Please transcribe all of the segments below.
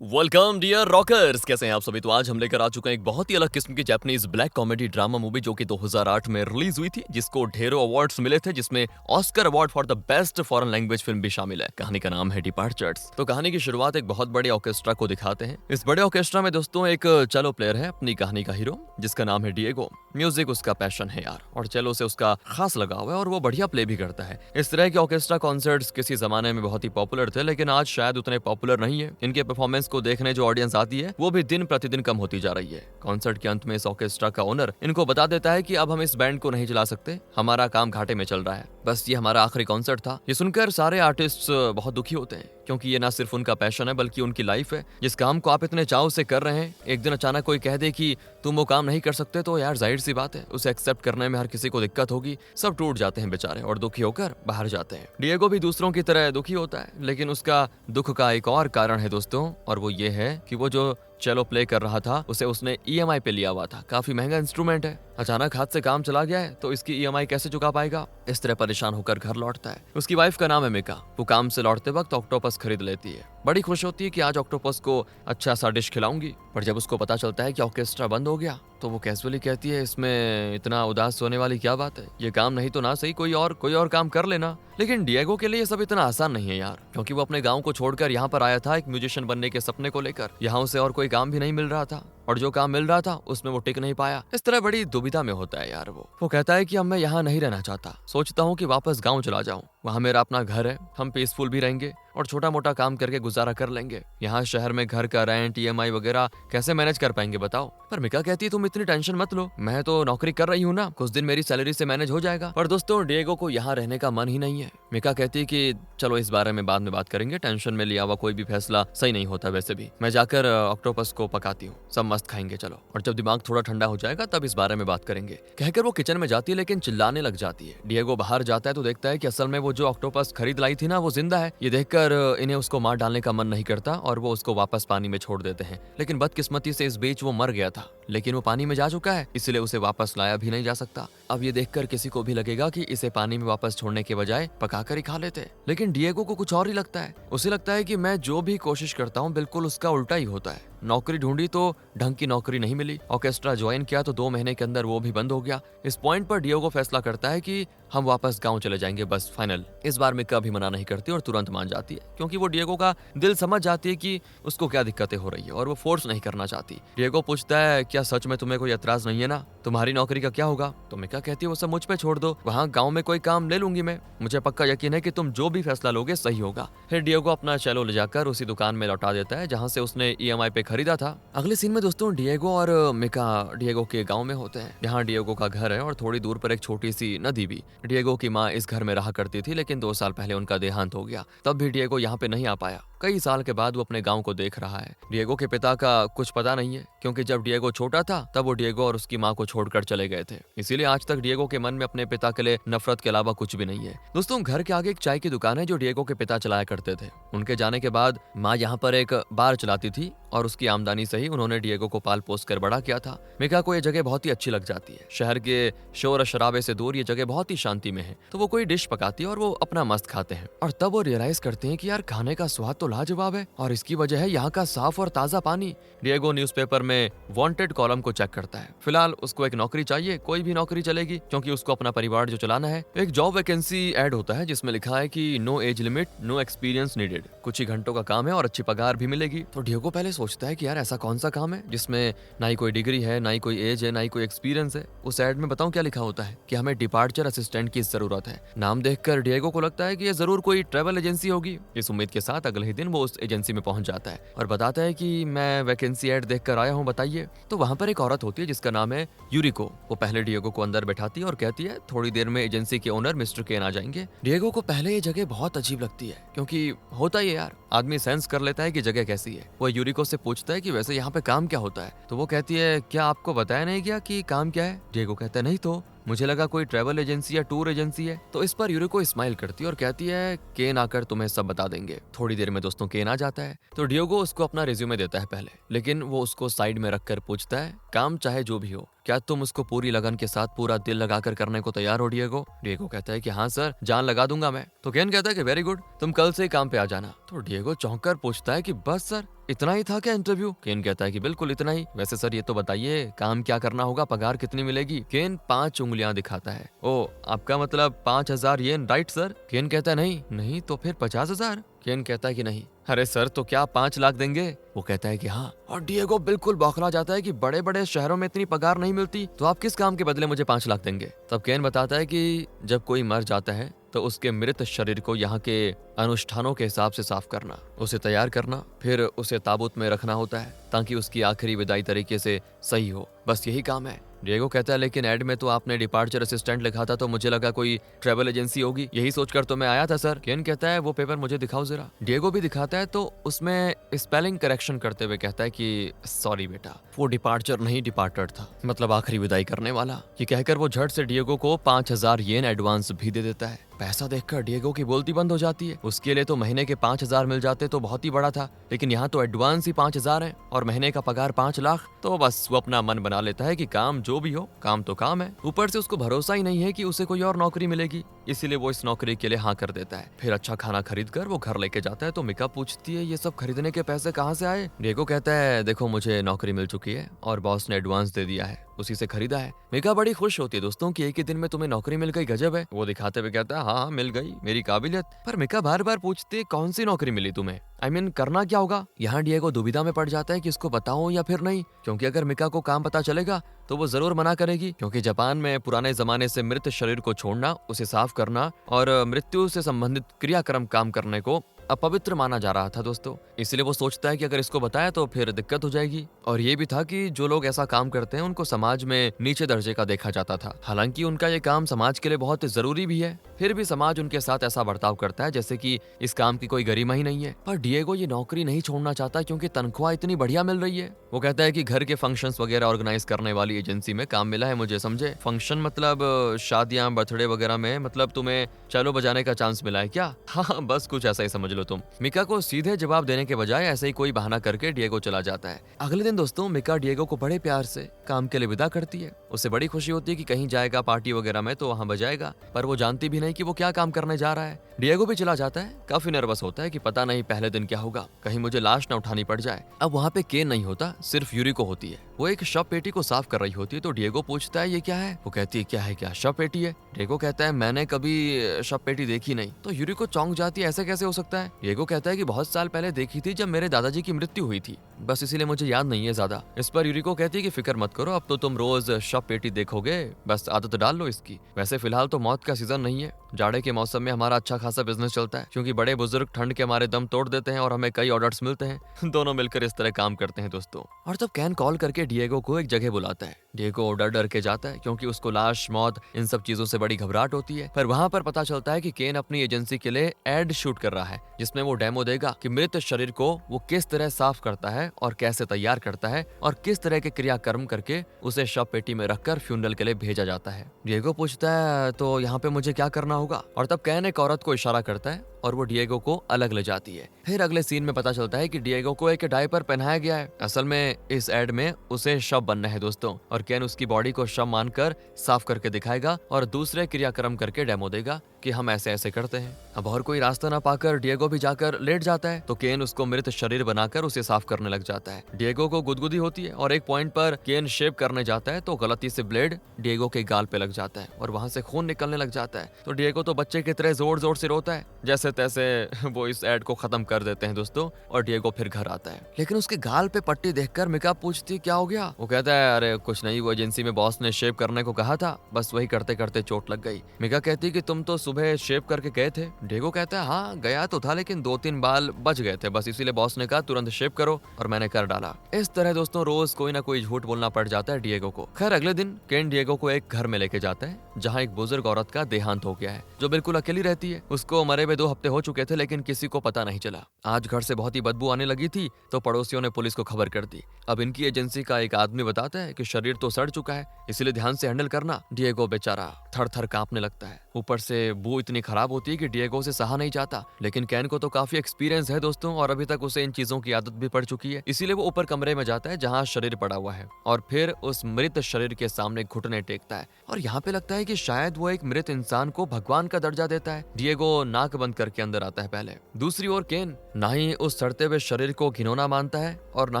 Welcome dear rockers, कैसे हैं आप सभी। तो आज हम लेकर आ चुके हैं एक बहुत ही अलग किस्म की Japanese black comedy drama movie जो कि 2008 में रिलीज हुई थी, जिसको ढेरों अवार्ड्स मिले थे, जिसमें Oscar award for the best foreign language film भी शामिल है। कहानी का नाम है डिपार्चर्स। तो कहानी की शुरुआत एक बहुत बड़े ऑर्केस्ट्रा को दिखाते हैं। इस बड़े ऑर्केस्ट्रा में दोस्तों एक चेलो प्लेयर है, अपनी कहानी का हीरो, जिसका नाम है डिएगो। म्यूजिक उसका पैशन है यार, और चेलो से उसका खास लगाव है और वो बढ़िया प्ले भी करता है। इस तरह के ऑर्केस्ट्रा कॉन्सर्ट्स किसी जमाने में बहुत ही पॉपुलर थे, लेकिन आज शायद उतने पॉपुलर नहीं है। इनके परफॉर्मेंस को देखने जो ऑडियंस आती है वो भी दिन प्रतिदिन कम होती जा रही है। कॉन्सर्ट के अंत में इस ऑर्केस्ट्रा का ओनर इनको बता देता है कि अब हम इस बैंड को नहीं चला सकते, हमारा काम घाटे में चल रहा है, बस ये हमारा आखिरी कॉन्सर्ट था। ये सुनकर सारे आर्टिस्ट बहुत दुखी होते हैं, क्योंकि ये ना सिर्फ उनका पैशन है बल्कि उनकी लाइफ है। जिस काम को आप इतने चाव से कर रहे हैं, एक दिन अचानक कोई कह दे कि तुम वो काम नहीं कर सकते, तो यार जाहिर सी बात है उसे एक्सेप्ट करने में हर किसी को दिक्कत होगी। सब टूट जाते हैं बेचारे और दुखी होकर बाहर जाते हैं। डिएगो भी दूसरों की तरह दुखी होता है, लेकिन उसका दुख का एक और कारण है दोस्तों, और वो ये है कि वो जो चेलो प्ले कर रहा था उसे उसने ईएमआई पे लिया हुआ था। काफी महंगा इंस्ट्रूमेंट है, अचानक हाथ से काम चला गया है तो इसकी ईएमआई कैसे चुका पाएगा। इस तरह परेशान होकर घर लौटता है। उसकी वाइफ का नाम है मिका। वो काम से लौटते वक्त ऑक्टोपस खरीद लेती है। बड़ी खुश होती है कि आज ऑक्टोपस को अच्छा सा डिश खिलाऊंगी, पर जब उसको पता चलता है कि ऑर्केस्ट्रा बंद हो गया तो वो कैजुअली कहती है, इसमें इतना उदास होने वाली क्या बात है, ये काम नहीं तो ना सही कोई और काम कर लेना। लेकिन डिएगो के लिए सब इतना आसान नहीं है यार, क्योंकि वो अपने गांव को छोड़कर यहाँ पर आया था एक म्यूजिशियन बनने के सपने को लेकर। यहाँ उसे और कोई काम भी नहीं मिल रहा था, और जो काम मिल रहा था उसमें वो टिक नहीं पाया। इस तरह बड़ी दुविधा में होता है यार। वो कहता है कि अब मैं यहाँ नहीं रहना चाहता, सोचता हूँ कि वापस गाँव चला जाऊँ, वहाँ मेरा अपना घर है, हम पीसफुल भी रहेंगे और छोटा मोटा काम करके गुजारा कर लेंगे। यहाँ शहर में घर का रेंट, ईएमआई वगैरह कैसे मैनेज कर पाएंगे बताओ। पर मिका कहती है तुम इतनी टेंशन मत लो, मैं तो नौकरी कर रही हूँ ना, कुछ दिन मेरी सैलरी से मैनेज हो जाएगा। पर दोस्तों डिएगो को यहाँ रहने का मन ही नहीं है। मिका कहती है कि चलो इस बारे में बाद में बात करेंगे, टेंशन में लिया हुआ कोई भी फैसला सही नहीं होता। वैसे भी मैं जाकर ऑक्टोपस को पकाती हूँ, सब मस्त खाएंगे चलो, और जब दिमाग थोड़ा ठंडा हो जाएगा तब इस बारे में बात करेंगे। कहकर वो किचन में जाती है, लेकिन चिल्लाने लग जाती है। डिएगो बाहर जाता है तो देखता है कि असल में वो जो ऑक्टोपस खरीद लाई थी ना, वो जिंदा है। ये देखकर इन्हें उसको मार डालने का मन नहीं करता और वो उसको वापस पानी में छोड़ देते हैं। लेकिन बदकिस्मती से इस बीच वो मर गया था, लेकिन वो पानी में जा चुका है, इसलिए उसे वापस लाया भी नहीं जा सकता। अब ये देखकर किसी को भी लगेगा कि इसे पानी में वापस छोड़ने के बजाय पकाकर ही खा लेते। लेकिन डिएगो को कुछ और ही लगता है। उसे लगता है कि मैं जो भी कोशिश करता हूँ बिल्कुल उसका उल्टा ही होता है। नौकरी ढूंढी तो ढंग की नौकरी नहीं मिली, ऑर्केस्ट्रा ज्वाइन किया तो 2 महीने के अंदर वो भी बंद हो गया। इस पॉइंट पर डिएगो फैसला करता है कि हम वापस गांव चले जाएंगे, बस फाइनल। इस बार मिका भी मना नहीं करती और तुरंत मान जाती है, क्योंकि वो डिएगो का दिल समझ जाती है कि उसको क्या दिक्कतें हो रही है और वो फोर्स नहीं करना चाहती। डिएगो पूछता है, क्या सच में तुम्हें कोई एतराज नहीं है ना, तुम्हारी नौकरी का क्या होगा। तो मिका कहती है वो सब मुझ पे छोड़ दो, वहाँ गाँव में कोई काम ले लूंगी मैं, मुझे पक्का यकीन है कि तुम जो भी फैसला लोगे सही होगा। फिर डिएगो अपना चेलो ले जाकर उसी दुकान में लौटा देता है जहाँ से उसने ईएमआई पे खरीदा था। अगले सीन में दोस्तों डिएगो और मिका डिएगो के गांव में होते हैं। यहाँ डिएगो का घर है और थोड़ी दूर पर एक छोटी सी नदी भी। डिएगो की माँ इस घर में रहा करती थी, लेकिन 2 साल पहले उनका देहांत हो गया। तब भी डिएगो यहाँ पे नहीं आ पाया। कई साल के बाद वो अपने गांव को देख रहा है। डिएगो के पिता का कुछ पता नहीं है, क्योंकि जब डिएगो छोटा था तब वो डिएगो और उसकी माँ को छोड़कर चले गए थे। इसीलिए आज तक डिएगो के मन में अपने पिता के लिए नफरत के अलावा कुछ भी नहीं है। दोस्तों घर के आगे एक चाय की दुकान है जो डिएगो के पिता चलाया करते थे। उनके जाने के बाद माँ यहाँ पर एक बार चलाती थी और उसकी आमदनी से ही उन्होंने डिएगो को पाल पोस कर बड़ा किया था। मिका को ये जगह बहुत ही अच्छी लग जाती है। शहर के शोर शराबे से दूर ये जगह बहुत ही शांति में है, तो वो कोई डिश पकाती है और वो अपना मस्त खाते हैं। और तब वो रियलाइज करते हैं कि यार खाने का स्वाद तो लाजवाब है, और इसकी वजह है यहाँ का साफ और ताजा पानी। डिएगो न्यूज़पेपर में वांटेड कॉलम को चेक करता है। फिलहाल उसको एक नौकरी चाहिए, कोई भी नौकरी चलेगी, क्योंकि उसको अपना परिवार जो चलाना है। एक जॉब वैकेंसी ऐड होता है जिसमें लिखा है कि no age limit, no experience needed. कुछ ही घंटों का काम है और अच्छी पगार भी मिलेगी। तो डिएगो पहले सोचता है कि यार ऐसा कौन सा काम है जिसमें ना ही कोई डिग्री है, ना ही कोई एज है, ना ही कोई एक्सपीरियंस है। उस एड में बताऊं क्या लिखा होता है कि हमें डिपार्चर असिस्टेंट की जरूरत है। नाम देखकर डिएगो को लगता है कि ये जरूर कोई ट्रैवल एजेंसी होगी। इस उम्मीद के साथ अगले ही दिन वो उस एजेंसी में पहुंच जाता है और बताता है कि मैं वैकेंसी ऐड देखकर आया हूं, बताइए। तो वहां पर एक औरत होती है जिसका नाम है यूरिको। वो पहले डिएगो को अंदर बैठाती है और कहती है थोड़ी देर में एजेंसी के ओनर मिस्टर केन आ जाएंगे। डिएगो को पहले ये जगह बहुत अजीब लगती है, क्योंकि होता ही है यार, आदमी सेंस कर लेता है कि जगह कैसी है। वो यूरिको से पूछता है कि वैसे यहाँ पे काम क्या होता है। तो वो कहती है क्या आपको बताया नहीं गया कि काम क्या है। डिएगो कहता है नहीं तो, मुझे लगा कोई ट्रैवल एजेंसी या टूर एजेंसी है। तो इस पर यूरिको स्माइल करती है और कहती है केन आकर तुम्हें सब बता देंगे। थोड़ी देर में दोस्तों केन आ जाता है। तो डिएगो उसको अपना रिज्यूमे देता है पहले, लेकिन वो उसको साइड में रखकर पूछता है काम चाहे जो भी हो, क्या तुम उसको पूरी लगन के साथ पूरा दिल लगाकर करने को तैयार हो डिएगो? डिएगो कहता है कि हाँ सर, जान लगा दूंगा मैं। तो केन कहता है कि वेरी गुड, तुम कल से ही काम पे आ जाना। तो डिएगो चौंक कर पूछता है कि बस सर, इतना ही था क्या इंटरव्यू? केन कहता है कि बिल्कुल इतना ही। वैसे सर ये तो बताइए काम क्या करना होगा, पगार कितनी मिलेगी? केन 5 उंगलियां दिखाता है। ओ, आपका मतलब 5,000 येन, राइट सर? केन कहता है नहीं तो फिर 50,000। केन कहता है कि नहीं। अरे सर, तो क्या 5 लाख देंगे? वो कहता है कि हाँ। और डिएगो बिल्कुल बौखला जाता है कि बड़े बड़े शहरों में इतनी पगार नहीं मिलती, तो आप किस काम के बदले मुझे 5 लाख देंगे? तब केन बताता है कि जब कोई मर जाता है तो उसके मृत शरीर को यहाँ के अनुष्ठानों के हिसाब से साफ करना, उसे तैयार करना, फिर उसे ताबूत में रखना होता है ताकि उसकी आखिरी विदाई तरीके से सही हो। बस यही काम है। डिएगो कहता है लेकिन एड में तो आपने डिपार्चर असिस्टेंट लिखा था, तो मुझे लगा कोई ट्रैवल एजेंसी होगी, यही सोचकर तो मैं आया था सर। केन कहता है वो पेपर मुझे दिखाओ जरा। डिएगो भी दिखाता है तो उसमें स्पेलिंग करेक्शन करते हुए कहता है कि सॉरी बेटा, वो डिपार्चर नहीं डिपार्टेड था, मतलब आखिरी विदाई करने वाला। ये कहकर वो झट से डिएगो को 5,000 येन एडवांस भी दे देता है। पैसा देखकर डिएगो की बोलती बंद हो जाती है। उसके लिए तो महीने के 5,000 मिल जाते तो बहुत ही बड़ा था, लेकिन यहाँ तो एडवांस ही 5,000 है और महीने का पगार 5 लाख। तो बस वो अपना मन बना लेता है कि काम जो भी हो, काम तो काम है। ऊपर से उसको भरोसा ही नहीं है कि उसे कोई और नौकरी मिलेगी, इसीलिए वो इस नौकरी के लिए हाँ कर देता है। फिर अच्छा खाना खरीद कर वो घर लेके जाता है। तो मिका पूछती है ये सब खरीदने के पैसे कहाँ से आए? डिएगो कहता है देखो, मुझे नौकरी मिल चुकी है और बॉस ने एडवांस दे दिया है, उसी से खरीदा है। मिका बड़ी खुश होती है दोस्तों कि एक ही दिन में तुम्हें नौकरी मिल गई, गजब है। वो दिखाते हुए कहता है हाँ मिल गई, मेरी काबिलियत। पर मिका बार बार पूछती है कौन सी नौकरी मिली तुम्हें, I mean, करना क्या होगा? यहाँ डिएगो दुविधा में पड़ जाता है कि इसको बताऊं या फिर नहीं, क्योंकि अगर मिका को काम पता चलेगा तो वो जरूर मना करेगी, क्योंकि जापान में पुराने जमाने से मृत शरीर को छोड़ना, उसे साफ करना और मृत्यु से संबंधित क्रियाक्रम काम करने को अपवित्र माना जा रहा था दोस्तों। इसलिए वो सोचता है कि अगर इसको बताया तो फिर दिक्कत हो जाएगी। और ये भी था कि जो लोग ऐसा काम करते हैं उनको समाज में नीचे दर्जे का देखा जाता था। हालांकि उनका ये काम समाज के लिए बहुत जरूरी भी है, फिर भी समाज उनके साथ ऐसा बर्ताव करता है जैसे कि इस काम की कोई गरिमा ही नहीं है। पर डिएगो ये नौकरी नहीं छोड़ना चाहता क्योंकि तनख्वाह इतनी बढ़िया मिल रही है। वो कहता है कि घर के फंक्शंस वगैरह ऑर्गेनाइज करने वाली एजेंसी में काम मिला है मुझे, समझे? फंक्शन मतलब शादियां, बर्थडे वगैरह में, मतलब तुम्हें चलो बजाने का चांस मिला है क्या? हाँ बस कुछ ऐसा ही समझ लो तुम। मिका को सीधे जवाब देने के बजाय ऐसे ही कोई बहाना करके डिएगो चला जाता है। अगले दिन दोस्तों मिका डिएगो को बड़े प्यार से काम के लिए विदा करती है। उसे बड़ी खुशी होती है कि कहीं जाएगा पार्टी वगैरह में तो वहाँ बजाएगा, पर वो जानती भी नहीं कि वो क्या काम करने जा रहा है। डिएगो भी चला जाता है, काफी नर्वस होता है कि पता नहीं पहले दिन क्या होगा, कहीं मुझे लाश न उठानी पड़ जाए। अब वहाँ पे केन नहीं होता, सिर्फ यूरिको होती है। वो एक शव पेटी को साफ कर रही होती है। तो डिएगो पूछता है ये क्या है? वो कहती है क्या है, क्या शव पेटी है? डिएगो कहता है मैंने कभी शव पेटी देखी नहीं। तो यूरिको चौंक जाती है, ऐसे कैसे हो सकता है? डिएगो कहता है कि बहुत साल पहले देखी थी जब मेरे दादाजी की मृत्यु हुई थी, बस इसीलिए मुझे याद नहीं है ज्यादा। इस पर यूरिको कहती है कि फिक्र मत करो, अब तो तुम रोज शव पेटी देखोगे, बस आदत डाल लो इसकी। वैसे फिलहाल तो मौत का सीजन नहीं है, जाड़े के मौसम में हमारा अच्छा खासा बिजनेस चलता है, क्योंकि बड़े बुजुर्ग ठंड के हमारे दम तोड़ देते हैं और हमें कई ऑर्डर्स मिलते हैं। दोनों मिलकर इस तरह काम करते हैं दोस्तों। और तब कैन कॉल करके डिएगो को एक जगह बुलाता है। डिएगो डर डर के जाता है क्योंकि उसको लाश, मौत, इन सब चीजों से बड़ी घबराहट होती है। पर वहां पर पता चलता है कि केन अपनी एजेंसी के लिए एड शूट कर रहा है, जिसमें वो डेमो देगा कि मृत शरीर को वो किस तरह साफ करता है और कैसे तैयार करता है और किस तरह के क्रियाकर्म करके उसे शव पेटी में रखकर फ्यूनरल के लिए भेजा जाता है। डिएगो पूछता है तो यहाँ पे मुझे क्या करना होगा? और तब कैन एक औरत को इशारा करता है और वो डिएगो को अलग ले जाती है। फिर अगले सीन में पता चलता है कि डिएगो को एक डायपर पहनाया गया है। असल में इस एड में उसे शव बनना है दोस्तों, और कैन उसकी बॉडी को शव मानकर साफ करके दिखाएगा और दूसरे क्रियाक्रम करके डेमो देगा कि हम ऐसे ऐसे करते हैं। अब और कोई रास्ता ना पाकर डिएगो भी जाकर लेट जाता है, तो केन उसको मृत शरीर बनाकर उसे साफ करने लग जाता है। डिएगो को गुदगुदी होती है और एक पॉइंट पर केन शेव करने जाता है तो गलती से ब्लेड डिएगो के गाल पे लग जाता है और वहां से खून निकलने लग जाता है। तो डिएगो तो बच्चे की तरह जोर जोर से रोता है। जैसे तैसे वो इस एड को खत्म कर देते हैं दोस्तों और डिएगो फिर घर आता है। लेकिन उसके गाल पे पट्टी देखकर मिका पूछती क्या हो गया? वो कहता है अरे कुछ नहीं, वो एजेंसी में बॉस ने शेव करने को कहा था, बस वही करते करते चोट लग गई। मिका कहती कि तुम तो सुबह शेव करके गए थे। डिएगो कहता है हाँ गया तो था, लेकिन 2-3 बाल बच गए थे, बस इसीलिए बॉस ने कहा तुरंत शेव करो और मैंने कर डाला। इस तरह दोस्तों रोज कोई ना कोई झूठ बोलना पड़ जाता है डिएगो को। खैर अगले दिन केन डिएगो को एक घर में लेके जाता है जहाँ एक बुजुर्ग औरत का देहांत हो गया है, जो बिल्कुल अकेली रहती है। उसको मरे हुए 2 हफ्ते हो चुके थे, लेकिन किसी को पता नहीं चला। आज घर से बहुत ही बदबू आने लगी थी, तो पड़ोसियों ने पुलिस को खबर कर दी। अब इनकी एजेंसी का एक आदमी बताता है कि शरीर तो सड़ चुका है, इसलिए ध्यान से हैंडल करना। डिएगो बेचारा थर थर कांपने लगता है। ऊपर से बू इतनी खराब होती है कि डिएगो उसे सहा नहीं जाता। लेकिन कैन को तो काफी एक्सपीरियंस है दोस्तों, और अभी तक उसे इन चीजों की आदत भी पड़ चुकी है। इसीलिए वो ऊपर कमरे में जाता है जहाँ शरीर पड़ा हुआ है, और फिर उस मृत शरीर के सामने घुटने टेकता है। और यहाँ पे लगता है कि शायद वो एक मृत इंसान को भगवान का दर्जा देता है। डिएगो नाक बंद करके अंदर आता है पहले। दूसरी ओर केन ना ही उस सड़ते हुए शरीर को घिनौना मानता है और ना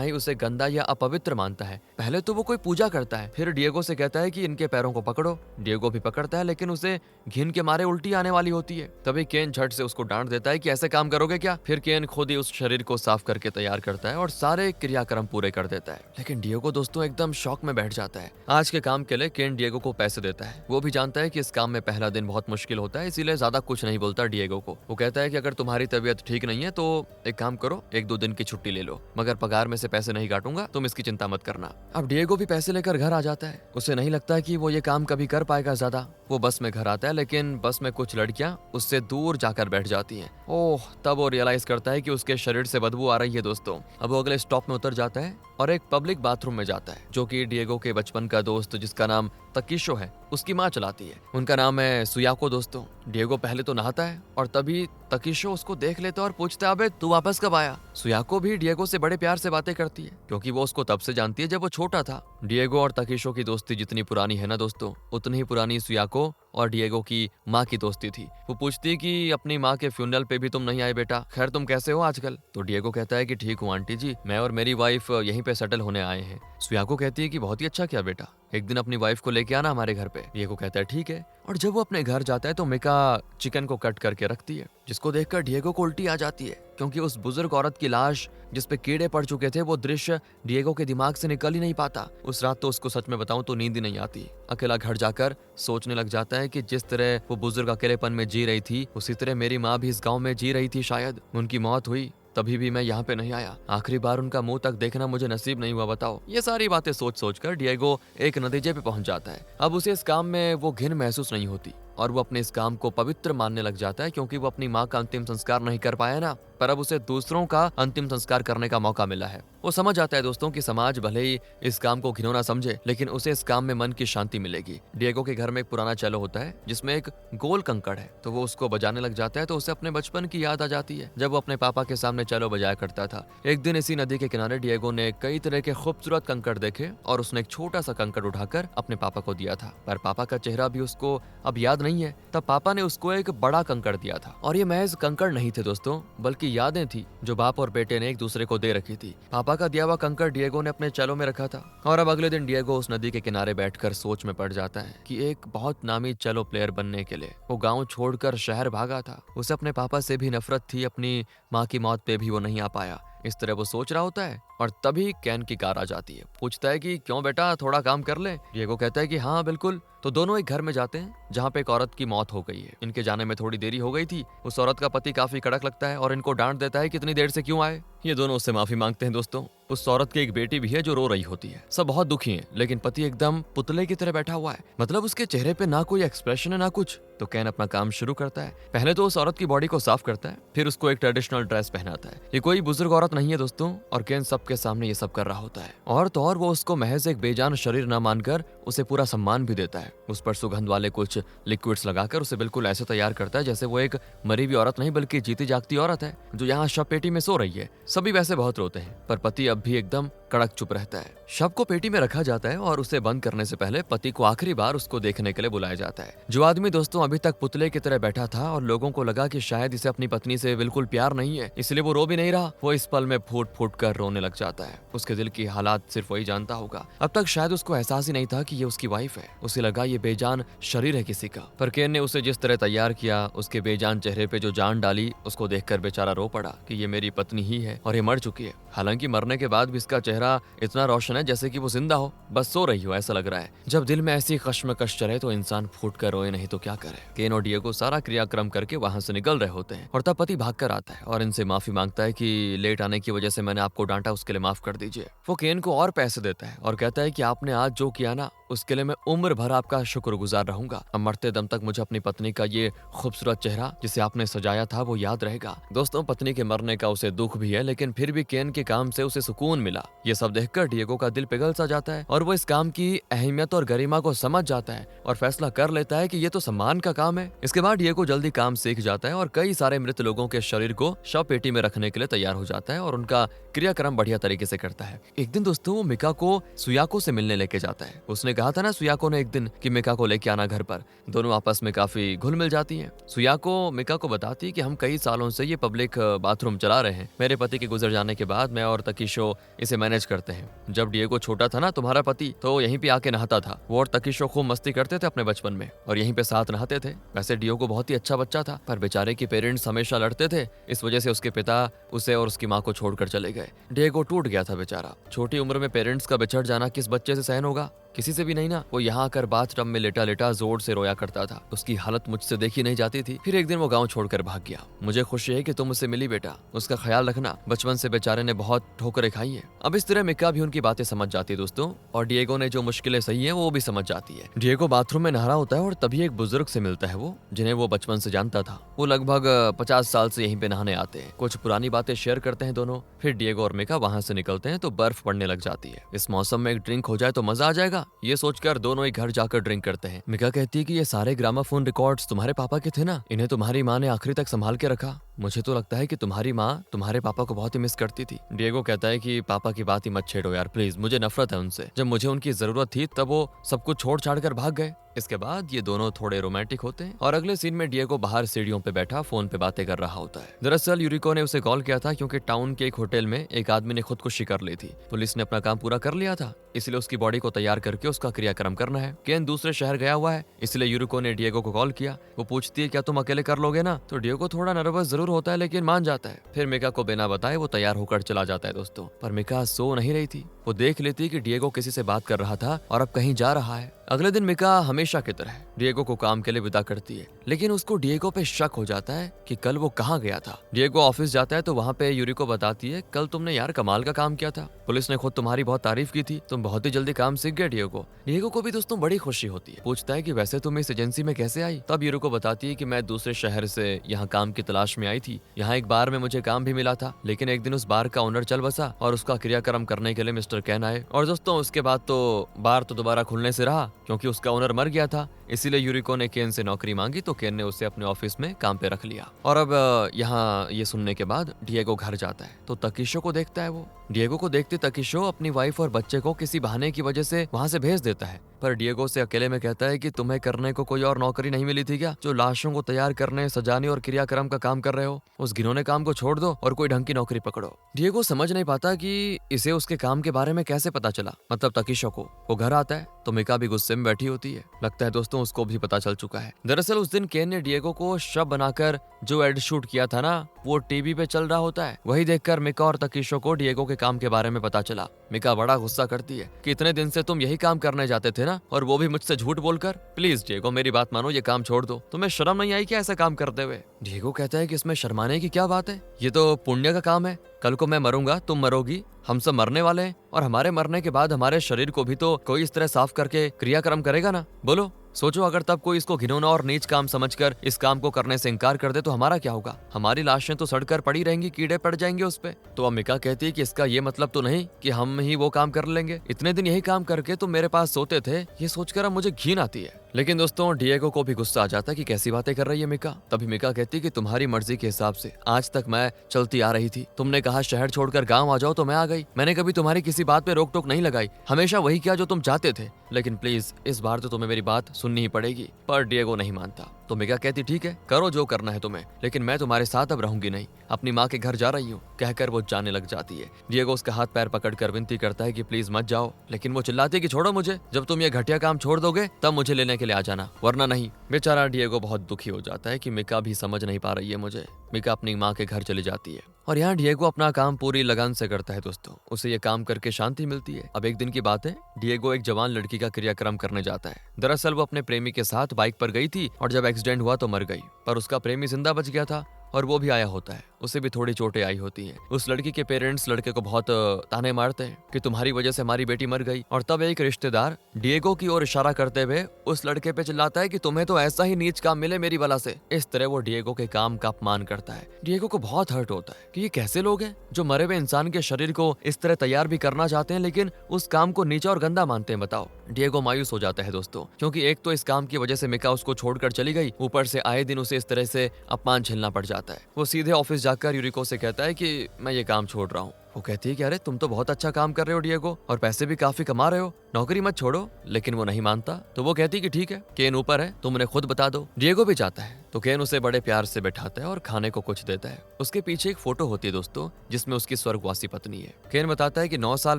ही उसे गंदा या अपवित्र मानता है। पहले तो वो कोई पूजा करता है, फिर डिएगो से कहता है कि इनके पैरों को पकड़ो। डिएगो भी पकड़ता है, लेकिन उसे घिन के मारे उल्टी आने वाली होती है। तभी केन झट से उसको डांट देता है कि ऐसे काम करोगे क्या। फिर केन खुद ही उस शरीर को साफ करके तैयार करता है और सारे क्रियाक्रम पूरे कर देता है। लेकिन डिएगो दोस्तों एकदम शॉक में बैठ जाता है। आज के काम के लिए केन डिएगो को पैसे देता है। वो भी जानता है कि इस काम में पहला दिन बहुत मुश्किल होता है, इसीलिए ज्यादा कुछ नहीं बोलता डिएगो को। वो कहता है कि अगर तुम्हारी तबीयत ठीक नहीं है तो एक काम करो, 1-2 दिन की छुट्टी ले लो, मगर पगार में से पैसे नहीं काटूंगा, तुम इसकी चिंता मत करना। अब डिएगो भी पैसे लेकर घर आ जाता है। उसे नहीं लगता कि वो ये काम कभी कर पाएगा ज्यादा। वो बस में घर आता है, लेकिन बस में कुछ लड़कियां उससे दूर जाकर बैठ जाती हैं। ओह, तब वो रियलाइज करता है कि उसके शरीर से बदबू आ रही है दोस्तों। अब वो अगले स्टॉप में उतर जाता है और एक पब्लिक बाथरूम में जाता है, जो कि डिएगो के बचपन का दोस्त जिसका नाम तकीशो है, उसकी माँ चलाती है। उनका नाम है सुयाको दोस्तों। डिएगो पहले तो नहाता है और तभी तकीशो उसको देख लेता है और पूछता है, अबे तू वापस कब आया। सुयाको भी डिएगो से बड़े प्यार से बातें करती है, क्योंकि वो उसको तब से जानती है जब वो छोटा था। डिएगो और तकीशो की दोस्ती जितनी पुरानी है ना दोस्तों, उतनी ही पुरानी सुयाको और डिएगो की माँ की दोस्ती थी। वो पूछती कि अपनी माँ के फ्यूनरल पे भी तुम नहीं आए बेटा, खैर तुम कैसे हो आजकल। तो डिएगो कहता है कि ठीक हूँ आंटी जी, मैं और मेरी वाइफ यहीं पे सेटल होने आए हैं। सुयाको कहती है कि बहुत ही अच्छा किया बेटा, एक दिन अपनी वाइफ को लेके आना हमारे घर पे। डिएगो कहता है ठीक है। और जब वो अपने घर जाता है तो मिका चिकन को कट करके रखती है, जिसको देखकर डिएगो को उल्टी आ जाती है, क्योंकि उस बुजुर्ग औरत की लाश जिसपे कीड़े पड़ चुके थे, वो दृश्य डिएगो के दिमाग से निकल ही नहीं पाता। उस रात तो उसको सच में बताऊं तो नींद ही नहीं आती। अकेला घर जाकर सोचने लग जाता है कि जिस तरह वो बुजुर्ग अकेलेपन में जी रही थी, उसी तरह मेरी माँ भी इस गाँव में जी रही थी। शायद उनकी मौत हुई तभी भी मैं यहाँ पे नहीं आया, आखिरी बार उनका मुंह तक देखना मुझे नसीब नहीं हुआ, बताओ। ये सारी बातें सोच सोच कर डिएगो एक नतीजे पे पहुंच जाता है। अब उसे इस काम में वो घिन महसूस नहीं होती और वो अपने इस काम को पवित्र मानने लग जाता है, क्योंकि वो अपनी माँ का अंतिम संस्कार नहीं कर पाया ना, पर अब उसे दूसरों का अंतिम संस्कार करने का मौका मिला है। वो समझ जाता है दोस्तों कि समाज भले ही इस काम को घिनौना समझे, लेकिन उसे इस काम में मन की शांति मिलेगी। डिएगो के घर में एक पुराना चेलो होता है जिसमें एक गोल कंकड़ है, तो वो उसको बजाने लग जाता है। तो उसे अपने बचपन की याद आ जाती है, जब वो अपने पापा के सामने चेलो बजाया करता था। एक दिन इसी नदी के किनारे डिएगो ने कई तरह के खूबसूरत कंकड़ देखे और उसने एक छोटा सा कंकड़ उठाकर अपने पापा को दिया था, पर पापा का चेहरा भी उसको अब याद नहीं है। तब पापा ने उसको एक बड़ा कंकड़ दिया था, और ये महज कंकड़ नहीं थे दोस्तों, बल्कि यादें थी जो बाप और बेटे ने एक दूसरे को दे रखी थी। पापा का दिया हुआ कंकड़ डिएगो ने अपने चेलो में रखा था, और अब अगले दिन डिएगो उस नदी के किनारे बैठकर सोच में पड़ जाता है कि एक बहुत नामी चेलो प्लेयर बनने के लिए वो गाँव छोड़कर शहर भागा था। उसे अपने पापा से भी नफरत थी, अपनी माँ की मौत पे भी वो नहीं आ पाया। इस तरह वो सोच रहा होता है, और तभी कैन की कार आ जाती है। पूछता है कि क्यों बेटा, थोड़ा काम कर ले। डिएगो कहता है कि हाँ बिल्कुल। तो दोनों एक घर में जाते हैं जहाँ पे एक औरत की मौत हो गई है। इनके जाने में थोड़ी देरी हो गई थी। उस औरत का पति काफी कड़क लगता है और इनको डांट देता है कि इतनी देर से क्यों आए। ये दोनों उससे माफी मांगते हैं दोस्तों। उस औरत की एक बेटी भी है जो रो रही होती है। सब बहुत दुखी हैं, लेकिन पति एकदम पुतले की तरह बैठा हुआ है, मतलब उसके चेहरे पे ना कोई एक्सप्रेशन है ना कुछ। तो कैन अपना काम शुरू करता है। पहले तो उस औरत की बॉडी को साफ करता है, फिर उसको एक ट्रेडिशनल ड्रेस पहनाता है। ये कोई बुजुर्ग औरत नहीं है दोस्तों, और कैन सबके सामने ये सब कर रहा होता है। और तो और वो उसको महज एक बेजान शरीर न मानकर उसे पूरा सम्मान भी देता है। उस पर सुगंध वाले कुछ लिक्विड्स लगाकर उसे बिल्कुल ऐसे तैयार करता है जैसे वो एक मरी हुई औरत नहीं बल्कि जीती जागती औरत है जो यहाँ शव पेटी में सो रही है। सभी वैसे बहुत रोते हैं, पर पति अब भी एकदम कड़क चुप रहता है। शव को पेटी में रखा जाता है और उसे बंद करने से पहले पति को आखिरी बार उसको देखने के लिए बुलाया जाता है। जो आदमी दोस्तों अभी तक पुतले की तरह बैठा था और लोगों को लगा कि शायद इसे अपनी पत्नी से बिल्कुल प्यार नहीं है, इसलिए वो रो भी नहीं रहा, वो इस पल में फूट फूट कर रोने लग जाता है। उसके दिल की हालात सिर्फ वही जानता होगा। अब तक शायद उसको एहसास ही नहीं था कि ये उसकी वाइफ है। उसे लगा ये बेजान शरीर है किसी का। पर केन ने उसे जिस तरह तैयार किया, उसके बेजान चेहरे पे जो जान डाली, उसको देखकर बेचारा रो पड़ा कि ये मेरी पत्नी ही है और ये मर चुकी है। हालांकि मरने के बाद भी इसका चेहरा इतना रोशन है जैसे कि वो जिंदा हो, बस सो रही हो ऐसा लग रहा है। जब दिल में ऐसी कश्मकश चले तो इंसान फूट कर रोए, नहीं तो क्या करे। केन और डिएगो सारा क्रियाक्रम करके वहां से निकल रहे होते हैं और तब पति भाग कर आता है और इनसे माफी मांगता है कि लेट आने की वजह से मैंने आपको डांटा, उसके लिए माफ कर दीजिए। वो केन को और पैसे देता है और कहता है कि आपने आज जो किया ना, उसके लिए मैं उम्र भर आपका शुक्रगुजार रहूंगा। अब मरते दम तक मुझे अपनी पत्नी का ये खूबसूरत चेहरा जिसे आपने सजाया था वो याद रहेगा। दोस्तों, पत्नी के मरने का उसे दुख भी है, लेकिन फिर भी केन के काम से उसे सुकून मिला। ये सब देखकर डिएगो का दिल पिघल सा जाता है और वो इस काम की अहमियत और गरिमा को समझ जाता है और फैसला कर लेता है कि ये तो सम्मान का काम है। इसके बाद डिएगो जल्दी काम सीख जाता है और कई सारे मृत लोगों के शरीर को शव पेटी में रखने के लिए तैयार हो जाता है और उनका क्रियाक्रम बढ़िया तरीके से करता है। एक दिन दोस्तों वो मिका को सुयाको से मिलने लेके जाता है। उसने कहा था ना सुयाको ने एक दिन कि मिका को लेके आना घर पर। दोनों आपस में काफी घुल मिल जाती हैं। सुयाको मिका को बताती है कि हम कई सालों से ये पब्लिक बाथरूम चला रहे हैं। मेरे पति के गुजर जाने के बाद मैं और तकीशो इसे मैनेज करते हैं। जब डिएगो छोटा था ना तुम्हारा पति तो यहीं पे आके नहाता था। वो और तकीशो खूब मस्ती करते थे अपने बचपन में और यहीं पे साथ नहाते थे। वैसे डिएगो बहुत ही अच्छा बच्चा था, पर बेचारे के पेरेंट्स हमेशा लड़ते थे। इस वजह से उसके पिता उसे और उसकी माँ को छोड़कर चले गए। डिएगो टूट गया था बेचारा। छोटी उम्र में पेरेंट्स का बिछड़ जाना किस बच्चे से सहन होगा? किसी से भी नहीं ना। वो यहाँ आकर बाथटब में लेटा लेटा जोर से रोया करता था। उसकी हालत मुझसे देखी नहीं जाती थी। फिर एक दिन वो गांव छोड़कर भाग गया। मुझे खुशी है कि तुम उससे मिली बेटा, उसका ख्याल रखना। बचपन से बेचारे ने बहुत ठोकरें खाई है। अब इस तरह मिका भी उनकी बातें समझ जाती है दोस्तों, और डिएगो ने जो मुश्किलें सही है वो भी समझ जाती है। डिएगो बाथरूम में नहा रहा होता है और तभी एक बुजुर्ग से मिलता है वो, जिन्हें वो बचपन से जानता था। वो लगभग 50 साल से यहीं पे नहाने आते हैं। कुछ पुरानी बातें शेयर करते हैं दोनों। फिर डिएगो और मिका वहां से निकलते हैं तो बर्फ पड़ने लग जाती है। इस मौसम में एक ड्रिंक हो जाए तो मजा आ जाएगा, ये सोचकर दोनों ही घर जाकर ड्रिंक करते हैं। मिका कहती है कि ये सारे ग्रामाफोन रिकॉर्ड्स तुम्हारे पापा के थे ना, इन्हें तुम्हारी माँ ने आखिरी तक संभाल के रखा। मुझे तो लगता है कि तुम्हारी माँ तुम्हारे पापा को बहुत ही मिस करती थी। डिएगो कहता है कि पापा की बात ही मत छेड़ो यार प्लीज, मुझे नफरत है उनसे। जब मुझे उनकी जरूरत थी तब वो सब कुछ छोड़ छाड़ कर भाग गए। इसके बाद ये दोनों थोड़े रोमांटिक होते हैं और अगले सीन में डिएगो बाहर सीढ़ियों पे बैठा फोन पे बातें कर रहा होता है। दरअसल यूरिको ने उसे कॉल किया था क्योंकि टाउन के एक होटल में एक आदमी ने खुदकुशी कर ली थी। पुलिस ने अपना काम पूरा कर लिया था, इसलिए उसकी बॉडी को तैयार करके उसका क्रियाक्रम करना है। केन दूसरे शहर गया हुआ है, इसलिए यूरिको ने डिएगो को कॉल किया। वो पूछती है क्या तुम अकेले कर लोगे ना? तो डिएगो थोड़ा नर्वस जरूर होता है लेकिन मान जाता है। फिर मिका को बिना बताए वो तैयार होकर चला जाता है दोस्तों। पर मिका सो नहीं रही थी। वो देख लेती कि डिएगो किसी से बात कर रहा था और अब कहीं जा रहा है। अगले दिन मिका हमेशा की तरह डिएगो को काम के लिए विदा करती है, लेकिन उसको डिएगो पे शक हो जाता है कि कल वो कहाँ गया था। डिएगो ऑफिस जाता है तो वहाँ पे यूरिको बताती है कल तुमने यार कमाल का काम किया था, पुलिस ने खुद तुम्हारी बहुत तारीफ की थी, तुम बहुत ही जल्दी काम सीख गए। डिएगो को भी दोस्तों बड़ी खुशी होती है। पूछता है कि वैसे तुम इस एजेंसी में कैसे आई? तब यूरिको बताती है कि मैं दूसरे शहर से यहाँ काम की तलाश में आई थी। यहाँ एक बार में मुझे काम भी मिला था, लेकिन एक दिन उस बार का ओनर चल बसा और उसका क्रियाक्रम करने के लिए मिस्टर कैन आए। और दोस्तों उसके बाद तो बार तो दोबारा खुलने से रहा क्योंकि उसका ओनर मर गया था। इसीलिए यूरिको ने केन से नौकरी मांगी तो केन ने उसे अपने ऑफिस में काम पे रख लिया। और अब यहाँ ये सुनने के बाद डिएगो घर जाता है तो तकीशो को देखता है। वो डिएगो को देखते तकीशो अपनी वाइफ और बच्चे को किसी बहाने की वजह से वहां से भेज देता है। पर डिएगो से अकेले में कहता है कि तुम्हें करने को कोई और नौकरी नहीं मिली थी क्या, जो लाशों को तैयार करने, सजाने और क्रियाक्रम का काम कर रहे हो? उस घिनौने काम को छोड़ दो और कोई ढंग की नौकरी पकड़ो। डिएगो समझ नहीं पाता कि इसे उसके काम के बारे में कैसे पता चला, मतलब तकीशो को। वो घर आता है तो मिका भी गुस्से में बैठी होती है। लगता है दोस्तों उसको भी पता चल चुका है। दरअसल उस दिन केन ने डिएगो को शव बनाकर जो एड शूट किया था ना, वो टीवी पे चल रहा होता है। वही देखकर मिका और तकीशो को डिएगो के काम के बारे में पता चला। मिका बड़ा गुस्सा करती है कि इतने दिन से तुम यही काम करने जाते थे ना, और वो भी मुझसे झूठ बोलकर। प्लीज डिएगो मेरी बात मानो, ये काम छोड़ दो। तुम्हें शर्म नहीं आई क्या ऐसा काम करते हुए? डिएगो कहता है कि इसमें शर्माने की क्या बात है, ये तो पुण्य का काम है। कल को मैं मरूंगा, तुम मरोगी, हम सब मरने वाले हैं, और हमारे मरने के बाद हमारे शरीर को भी तो कोई इस तरह साफ करके क्रियाक्रम करेगा ना। बोलो, सोचो अगर तब कोई इसको घिनौना और नीच काम समझकर इस काम को करने से इनकार कर दे तो हमारा क्या होगा? हमारी लाशें तो सड़कर पड़ी रहेंगी, कीड़े पड़ जाएंगे उस पे। तो अमिका कहती है कि इसका ये मतलब तो नहीं कि हम ही वो काम कर लेंगे। इतने दिन यही काम करके तुम मेरे पास सोते थे, ये सोचकर अब मुझे घिन आती है। लेकिन दोस्तों डिएगो को भी गुस्सा आ जाता है कि कैसी बातें कर रही है मिका। तभी मिका कहती है कि तुम्हारी मर्जी के हिसाब से आज तक मैं चलती आ रही थी। तुमने कहा शहर छोड़कर गांव आ जाओ तो मैं आ गई। मैंने कभी तुम्हारी किसी बात पे रोक टोक नहीं लगाई, हमेशा वही किया जो तुम चाहते थे। लेकिन प्लीज इस बार तो तुम्हें मेरी बात सुननी ही पड़ेगी। पर डिएगो नहीं मानता। तो मिका कहती ठीक है, करो जो करना है तुम्हें, लेकिन मैं तुम्हारे साथ अब रहूंगी नहीं, अपनी माँ के घर जा रही हूँ, कहकर वो जाने लग जाती है। डिएगो उसका हाथ पैर पकड़कर विनती करता है कि प्लीज मत जाओ, लेकिन वो चिल्लाती है कि छोड़ो मुझे, जब तुम ये घटिया काम छोड़ दोगे तब मुझे लेने के लिए आ जाना, वरना नहीं। बेचारा डिएगो बहुत दुखी हो जाता है कि मिका भी समझ नहीं पा रही है मुझे। मिका अपनी माँ के घर चली जाती है और यहाँ डिएगो अपना काम पूरी लगन से करता है दोस्तों। उसे ये काम करके शांति मिलती है। अब एक दिन की बात है, डिएगो एक जवान लड़की का क्रियाक्रम करने जाता है। दरअसल वो अपने प्रेमी के साथ बाइक पर गई थी और जब एक्सीडेंट हुआ तो मर गई, पर उसका प्रेमी जिंदा बच गया था और वो भी आया होता है। उसे भी थोड़ी चोटें आई होती हैं। उस लड़की के पेरेंट्स लड़के को बहुत ताने मारते हैं कि तुम्हारी वजह से हमारी बेटी मर गई। और तब एक रिश्तेदार डिएगो की ओर इशारा करते हुए उस लड़के पे चिल्लाता है कि तुम्हें तो ऐसा ही नीच काम मिले मेरी बला से। इस तरह वो डिएगो के काम का अपमान करता है। डिएगो को बहुत हर्ट होता है कि ये कैसे लोग हैं जो मरे हुए इंसान के शरीर को इस तरह तैयार भी करना चाहते हैं लेकिन उस काम को नीचा और गंदा मानते हैं। बताओ, डिएगो मायूस हो जाता है दोस्तों, क्योंकि एक तो इस काम की वजह से मिका उसको छोड़कर चली गई, ऊपर से आए दिन उसे इस तरह से अपमान झेलना पड़ जाता है। वो सीधे ऑफिस जाकर यूरिको से कहता है कि मैं ये काम छोड़ रहा हूँ। वो कहती है कि अरे तुम तो बहुत अच्छा काम कर रहे हो डिएगो, और पैसे भी काफी कमा रहे हो, नौकरी मत छोड़ो। लेकिन वो नहीं मानता, तो वो कहती कि ठीक है, केन ऊपर है, तुम उन्हें खुद बता दो। डिएगो भी चाहता है, तो केन उसे बड़े प्यार से बैठाता है और खाने को कुछ देता है। उसके पीछे एक फोटो होती है दोस्तों, जिसमें उसकी स्वर्गवासी पत्नी है। केन बताता है कि 9 साल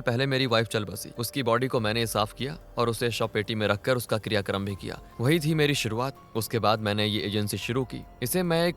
पहले मेरी वाइफ चल बसी, उसकी बॉडी को मैंने साफ किया और उसे शव पेटी में रखकर उसका क्रियाक्रम भी किया। वही थी मेरी शुरुआत। उसके बाद मैंने ये एजेंसी शुरू की। इसे मैं एक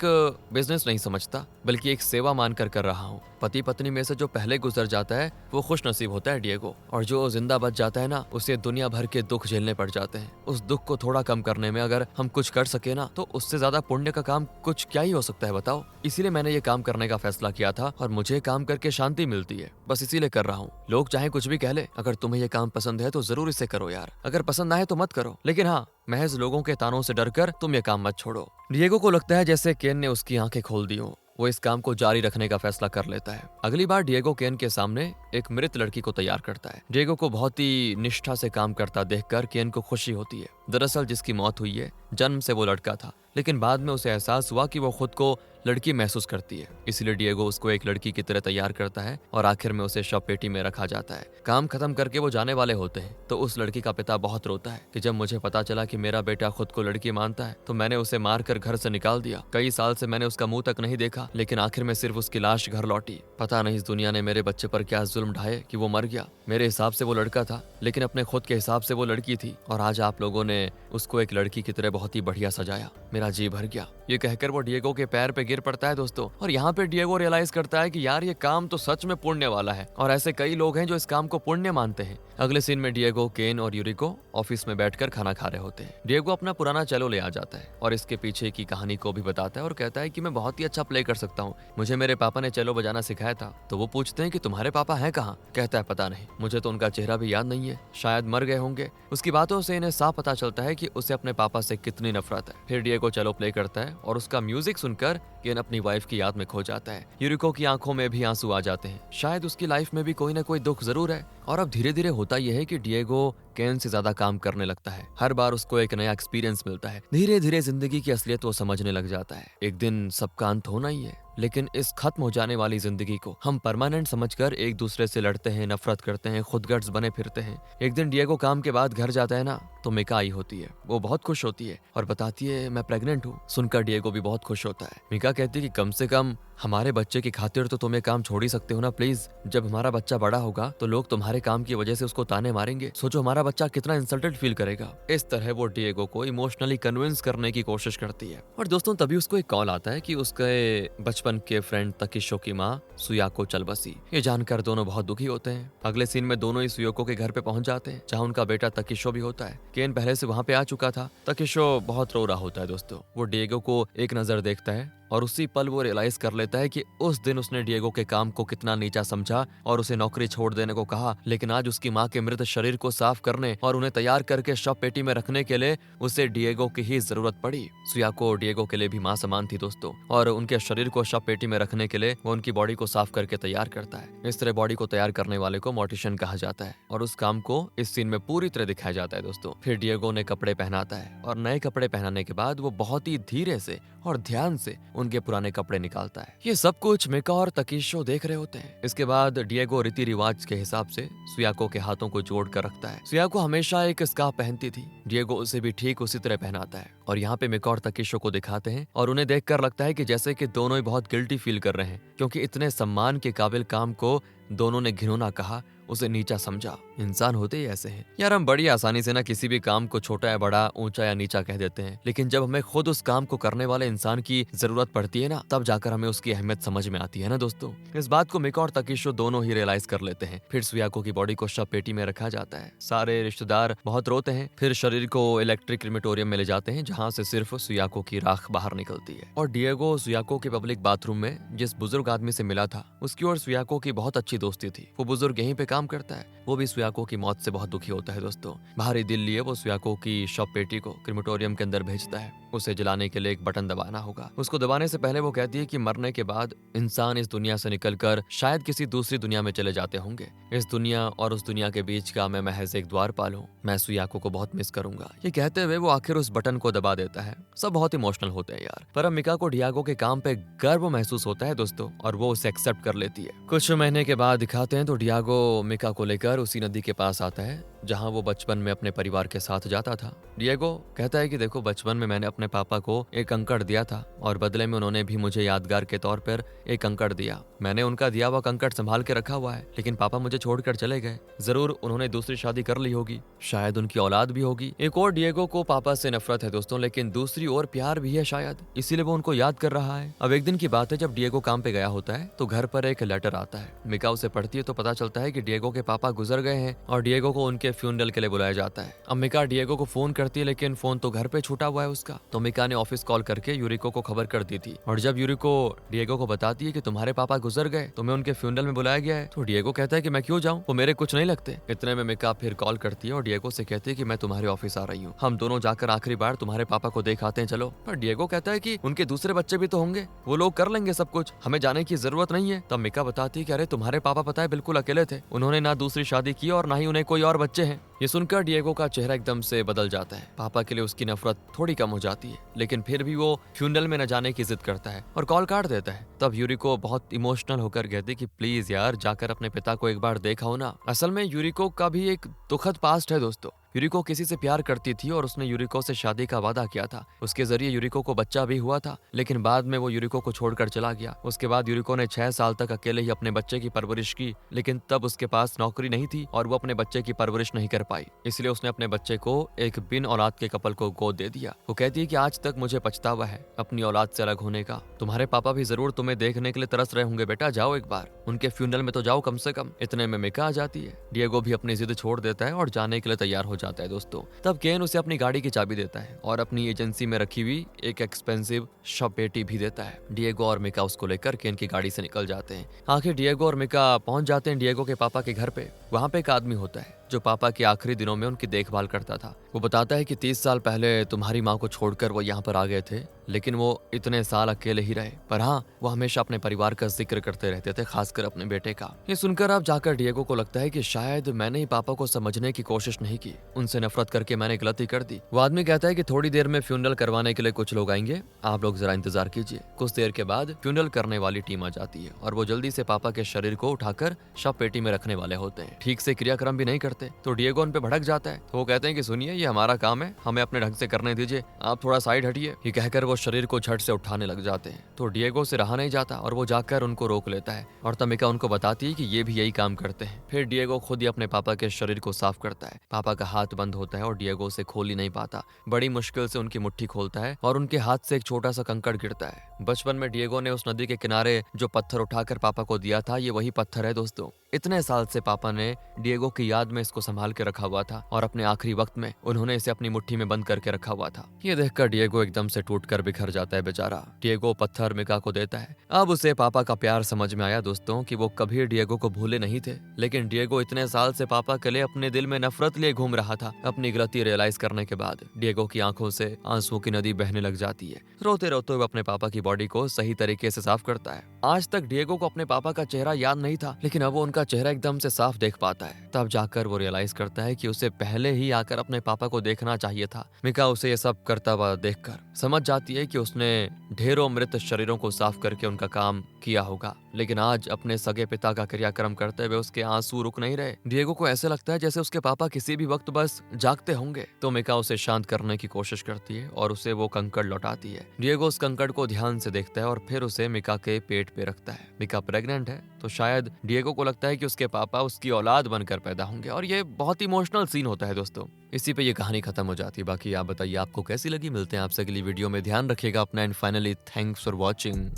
बिजनेस नहीं समझता, बल्कि एक सेवा मानकर कर रहा हूँ। पति पत्नी में से जो पहले गुजर जाता है वो खुश नसीब होता है डिएगो, और जो जिंदा बच जाता है ना, उसे दुनिया भर के दुख झेलने पड़ जाते हैं। उस दुख को थोड़ा कम करने में अगर हम कुछ कर सके ना, तो उससे ज्यादा पुण्य का काम कुछ क्या ही हो सकता है बताओ। इसीलिए मैंने ये काम करने का फैसला किया था, और मुझे काम करके शांति मिलती है, बस इसीलिए कर रहा हूँ। लोग चाहे कुछ भी कह ले, अगर तुम्हें ये काम पसंद है तो जरूर इसे करो यार, अगर पसंद ना है तो मत करो, लेकिन हाँ, महज लोगों के तानों से डरकर तुम ये काम मत छोड़ो। डिएगो को लगता है जैसे केन ने उसकी आंखें खोल दी हो। वो इस काम को जारी रखने का फैसला कर लेता है। अगली बार डिएगो केन के सामने एक मृत लड़की को तैयार करता है। डिएगो को बहुत ही निष्ठा से काम करता देखकर केन को खुशी होती है। दरअसल जिसकी मौत हुई है, जन्म से वो लड़का था, लेकिन बाद में उसे एहसास हुआ कि वो खुद को लड़की महसूस करती है। इसलिए डिएगो उसको एक लड़की की तरह तैयार करता है और आखिर में उसे शव पेटी में रखा जाता है। काम खत्म करके वो जाने वाले होते हैं, तो उस लड़की का पिता बहुत रोता है कि जब मुझे पता चला कि मेरा बेटा खुद को लड़की मानता है, तो मैंने उसे मारकर घर से निकाल दिया। कई साल से मैंने उसका मुंह तक नहीं देखा, लेकिन आखिर में सिर्फ उसकी लाश घर लौटी। पता नहीं इस दुनिया ने मेरे बच्चे पर क्या जुल्म ढाए कि वो मर गया। मेरे हिसाब से वो लड़का था, लेकिन अपने खुद के हिसाब से वो लड़की थी, और आज आप लोगों ने उसको एक लड़की की तरह बहुत ही बढ़िया सजाया। मेरा जी भर गया। ये कहकर वो डिएगो के पैर पे गिर पड़ता है दोस्तों, और यहाँ पे डिएगो रियलाइज करता है कि यार ये काम तो सच में पुण्य वाला है, और ऐसे कई लोग हैं जो इस काम को पुण्य मानते हैं। अगले सीन में डिएगो, केन और यूरिको ऑफिस में बैठकर खाना खा रहे होते हैं। डिएगो अपना पुराना चेलो ले आ जाता है और इसके पीछे की कहानी को भी बताता है, और कहता है कि मैं बहुत ही अच्छा प्ले कर सकता हूँ, मुझे मेरे पापा ने चेलो बजाना सिखाया था। तो वो पूछते हैं कि तुम्हारे पापा हैं कहाँ? कहता है पता नहीं, मुझे तो उनका चेहरा भी याद नहीं है, शायद मर गए होंगे। उसकी बातों से इन्हें साफ पता चलता है कि उसे अपने पापा से कितनी नफरत है। फिर डिएगो चेलो प्ले करता है और उसका म्यूजिक सुनकर केन अपनी वाइफ की याद में खो जाता है। यूरिको की आंखों में भी आंसू आ जाते हैं, शायद उसकी लाइफ में भी कोई ना कोई दुख जरूर है। और अब धीरे धीरे होता यह है कि डिएगो केन से ज्यादा काम करने लगता है। हर बार उसको एक नया एक्सपीरियंस मिलता है। धीरे धीरे जिंदगी की असलियत वो समझने लग जाता है। एक दिन सबका अंत होना ही है, लेकिन इस खत्म हो जाने वाली जिंदगी को हम परमानेंट समझकर एक दूसरे से लड़ते हैं, नफरत करते हैं, खुदगर्ज बने फिरते हैं। एक दिन डिएगो काम के बाद घर जाता है ना, तो मिका आई होती है। वो बहुत खुश होती है और बताती है मैं प्रेग्नेंट हूँ। सुनकर डिएगो भी बहुत खुश होता है। मिका कहती है कि कम से कम हमारे बच्चे की खातिर तो तुम ये काम छोड़ ही सकते हो ना प्लीज। जब हमारा बच्चा बड़ा होगा तो लोग तुम्हारे काम की वजह से उसको ताने मारेंगे, सोचो हमारा बच्चा कितना इंसल्टेड फील करेगा। इस तरह वो डिएगो को इमोशनली कन्विंस करने की कोशिश करती है। और दोस्तों तभी उसको एक कॉल आता है कि उसके बचपन के फ्रेंड तकिशो की माँ सुयाको चल बसी। ये जानकर दोनों बहुत दुखी होते हैं। अगले सीन में दोनों ही सुयाको के घर पे पहुंच जाते हैं, जहाँ उनका बेटा तकिशो भी होता है। केन पहले से वहाँ पे आ चुका था। तकिशो बहुत रो रहा होता है दोस्तों। वो डिएगो को एक नजर देखता है और उसी पल वो रियलाइज कर लेता है कि उस दिन उसने डिएगो के काम को कितना नीचा समझा और उसे नौकरी छोड़ देने को कहा, लेकिन आज उसकी माँ के मृत शरीर को साफ करने और उन्हें तैयार करके शव पेटी में रखने के लिए उसे डिएगो की ही जरूरत पड़ी। सुयाको डिएगो के लिए भी माँ समान थी दोस्तों, और उनके शरीर को शव पेटी में रखने के लिए वो उनकी बॉडी को साफ करके तैयार करता है। इस तरह बॉडी को तैयार करने वाले को मोर्टिशियन कहा जाता है, और उस काम को इस सीन में पूरी तरह दिखाया जाता है दोस्तों। फिर डिएगो ने कपड़े पहनाता है, और नए कपड़े पहनाने के बाद वो बहुत ही धीरे से और ध्यान से उनके पुराने कपड़े निकालता है। ये सब कुछ मिका और तकिशो देख रहे होते हैं। इसके बाद डिएगो रीति रिवाज के हिसाब से सुयाको के हाथों को जोड़ कर रखता है। सुयाको हमेशा एक स्कार्फ पहनती थी, डिएगो उसे भी ठीक उसी तरह पहनाता है। और यहाँ पे मिका और तकिशो को दिखाते हैं, और उन्हें देखकर लगता है कि जैसे कि दोनों ही बहुत गिल्टी फील कर रहे हैं, क्योंकि इतने सम्मान के काबिल काम को दोनों ने घिनौना कहा, उसे नीचा समझा। इंसान होते ही ऐसे हैं यार, हम बड़ी आसानी से ना किसी भी काम को छोटा या बड़ा, ऊंचा या नीचा कह देते हैं, लेकिन जब हमें खुद उस काम को करने वाले इंसान की जरूरत पड़ती है ना, तब जाकर हमें उसकी अहमियत समझ में आती है ना दोस्तों। इस बात को मिका और तकिशो दोनों ही रियलाइज कर लेते हैं। फिर सुयाको की बॉडी को शव पेटी में रखा जाता है। सारे रिश्तेदार बहुत रोते हैं। फिर शरीर को इलेक्ट्रिक क्रीमेटोरियम में ले जाते हैं, जहाँ से सिर्फ सुयाको की राख बाहर निकलती है। और डिएगो सुयाको के पब्लिक बाथरूम में जिस बुजुर्ग आदमी से मिला था उसकी और सुयाको की बहुत अच्छी दोस्ती थी। वो बुजुर्ग यहीं पे काम करता है। वो भी सुयाको की मौत से बहुत दुखी होता है दोस्तों। भारी दिल लिए वो सुयाको की शव पेटी को क्रिमेटोरियम के अंदर भेजता है। उसे जलाने के लिए एक बटन दबाना होगा। उसको दबाने से पहले वो कहती है कि मरने के बाद इंसान इस दुनिया से निकलकर शायद किसी दूसरी दुनिया में चले जाते होंगे। इस दुनिया और उस दुनिया के बीच का मैं महज एक द्वारपाल हूँ। मैं सुयाको को बहुत मिस करूंगा। ये कहते हुए वो आखिर उस बटन को दबा देता है। सब बहुत इमोशनल होते हैं यार। पर अब मिका को डियागो के काम पे गर्व महसूस होता है दोस्तों, और वो उसे एक्सेप्ट कर लेती है। कुछ महीने के बाद दिखाते हैं तो डियागो मिका को लेकर उसी नदी के पास आता है जहाँ वो बचपन में अपने परिवार के साथ जाता था। डिएगो कहता है कि देखो, बचपन में मैंने अपने पापा को एक कंकड़ दिया था और बदले में उन्होंने भी मुझे यादगार के तौर पर एक कंकड़ दिया। मैंने उनका दिया हुआ कंकड़ संभाल के रखा हुआ है, लेकिन पापा मुझे छोड़कर चले गए। जरूर उन्होंने दूसरी शादी कर ली होगी, शायद उनकी औलाद भी होगी। एक और डिएगो को पापा से नफरत है दोस्तों, लेकिन दूसरी ओर प्यार भी है शायद, इसीलिए वो उनको याद कर रहा है। अब एक दिन की बात है जब डिएगो काम पे गया होता है तो घर पर एक लेटर आता है। मिका उसे पढ़ती है तो पता चलता है कि डिएगो के पापा गुजर गए हैं और डिएगो को उनके फ्यूनरल के लिए बुलाया जाता है। अब मिका डिएगो को फोन करती है, लेकिन फोन तो घर पे छूटा हुआ है उसका। तो मिका ने ऑफिस कॉल करके यूरिको को खबर कर दी थी, और जब यूरिको डिएगो को बताती है कि तुम्हारे पापा गुजर गए, तुम्हें उनके फ्यूनरल में बुलाया गया है, तो डिएगो कहता है कि मैं क्यों जाऊं, वो मेरे कुछ नहीं लगते। इतने में मिका फिर कॉल करती है और डिएगो से कहती है कि मैं तुम्हारे ऑफिस आ रही हूँ, हम दोनों जाकर आखिरी बार तुम्हारे पापा को देख आते हैं, चलो। पर डिएगो कहता है कि उनके दूसरे बच्चे भी तो होंगे, वो लोग कर लेंगे सब कुछ, हमें जाने की जरूरत नहीं है। तब मिका बताती है कि अरे तुम्हारे पापा पता है बिल्कुल अकेले थे, उन्होंने ना दूसरी शादी की और ना ही उन्हें कोई और बच्चे हैं। ये सुनकर डिएगो का चेहरा एकदम से बदल जाता है। पापा के लिए उसकी नफरत थोड़ी कम हो जाती है, लेकिन फिर भी वो फ्यूनरल में न जाने की जिद करता है और कॉल काट देता है। तब यूरिको बहुत इमोशनल होकर कहती है कि प्लीज यार, जाकर अपने पिता को एक बार देखा हो ना। असल में यूरिको का भी एक दुखद पास्ट है दोस्तों। यूरिको किसी से प्यार करती थी और उसने यूरिको से शादी का वादा किया था। उसके जरिए यूरिको को बच्चा भी हुआ था, लेकिन बाद में वो यूरिको को छोड़कर चला गया। उसके बाद यूरिको ने 6 साल तक अकेले ही अपने बच्चे की परवरिश की, लेकिन तब उसके पास नौकरी नहीं थी और वो अपने बच्चे की परवरिश नहीं कर पाई। इसलिए उसने अपने बच्चे को एक बिन औलाद के कपल को गोद दे दिया। वो कहती है कि आज तक मुझे पछतावा है अपनी औलाद से अलग होने का। तुम्हारे पापा भी जरूर तुम्हें देखने के लिए तरस रहे होंगे बेटा, जाओ एक बार उनके फ्यूनरल में तो जाओ कम से कम। इतने में मिका आ जाती है। डिएगो भी अपनी जिद छोड़ देता है और जाने के लिए तैयार हो जाता है दोस्तों। तब केन उसे अपनी गाड़ी की चाबी देता है और अपनी एजेंसी में रखी हुई एक एक्सपेंसिव शव पेटी भी देता है। डिएगो और मिका उसको लेकर केन की गाड़ी से निकल जाते हैं। आखिर डिएगो और मिका पहुंच जाते हैं डिएगो के पापा के घर पे। वहाँ पे एक आदमी होता है जो पापा के आखिरी दिनों में उनकी देखभाल करता था। वो बताता है कि 30 साल पहले तुम्हारी माँ को छोड़कर वो यहाँ पर आ गए थे, लेकिन वो इतने साल अकेले ही रहे। पर हाँ, वो हमेशा अपने परिवार का जिक्र करते रहते थे, खासकर अपने बेटे का। ये सुनकर अब जाकर डिएगो को लगता है कि शायद मैंने ही पापा को समझने की कोशिश नहीं की, उनसे नफरत करके मैंने गलती कर दी। वो आदमी कहता है कि थोड़ी देर में फ्यूनरल करवाने के लिए कुछ लोग आएंगे, आप लोग जरा इंतजार कीजिए। कुछ देर के बाद फ्यूनरल करने वाली टीम आ जाती है और वो जल्दी से पापा के शरीर को उठाकर शव पेटी में रखने वाले होते हैं। ठीक से क्रियाक्रम भी नहीं करते तो डिएगो उन पे भड़क जाता है। तो वो कहते हैं कि सुनिए, ये हमारा काम है, हमें अपने ढंग से करने दीजिए, आप थोड़ा साइड हटिए। ये कहकर वो शरीर को झट से उठाने लग जाते हैं। तो डिएगो से रहा नहीं जाता और वो जाकर उनको रोक लेता है और तब मिका उनको बताती है कि ये भी यही काम करते हैं। फिर डिएगो खुद ही अपने पापा के शरीर को साफ करता है। पापा का हाथ बंद होता है और डिएगो उसे खोल ही नहीं पाता। बड़ी मुश्किल से उनकी मुट्ठी खोलता है और उनके हाथ से एक छोटा सा कंकड़ गिरता है। बचपन में डिएगो ने उस नदी के किनारे जो पत्थर उठाकर पापा को दिया था, ये वही पत्थर है दोस्तों। इतने साल से पापा ने डिएगो की याद में इसको संभाल के रखा हुआ था और अपने आखिरी वक्त में उन्होंने इसे अपनी मुट्ठी में बंद करके रखा हुआ था। ये देखकर डिएगो एकदम से टूटकर बिखर जाता है बेचारा। डिएगो पत्थर मिका को देता है। अब उसे पापा का प्यार समझ में आया दोस्तों कि वो कभी डिएगो को भूले नहीं थे, लेकिन डिएगो इतने साल से पापा के लिए अपने दिल में नफरत लिए घूम रहा था। अपनी गलती रियलाइज करने के बाद डिएगो की आंखों से आंसुओं की नदी बहने लग जाती है। रोते रोते हुए अपने पापा की बॉडी को सही तरीके से साफ करता है। आज तक डिएगो को अपने पापा का चेहरा याद नहीं था, लेकिन अब वो उनका चेहरा एकदम से साफ देख पाता है। तब जाकर वो रियलाइज करता है कि उसे पहले ही आकर अपने पापा को देखना चाहिए था। मिका उसे ये सब करता हुआ देखकर समझ जाती है कि उसने ढेरों मृत शरीरों को साफ करके उनका काम किया होगा, लेकिन आज अपने सगे पिता का क्रियाक्रम करते हुए उसके आंसू रुक नहीं रहे। डिएगो को ऐसे लगता है जैसे उसके पापा किसी भी वक्त बस जागते होंगे। तो मिका उसे शांत करने की कोशिश करती है और उसे वो कंकड़ लौटाती है। डिएगो उस कंकड़ को ध्यान से देखता है और फिर उसे मिका के पेट पे रखता है। मिका प्रेग्नेंट है तो शायद डिएगो को लगता है कि उसके पापा उसकी औलाद बनकर पैदा होंगे और ये बहुत इमोशनल सीन होता है दोस्तों। इसी पे ये कहानी खत्म हो जाती है। बाकी आप बताइए आपको कैसी लगी। मिलते हैं आपसे अगली वीडियो में। ध्यान रखिएगा अपना and finally thanks for watching.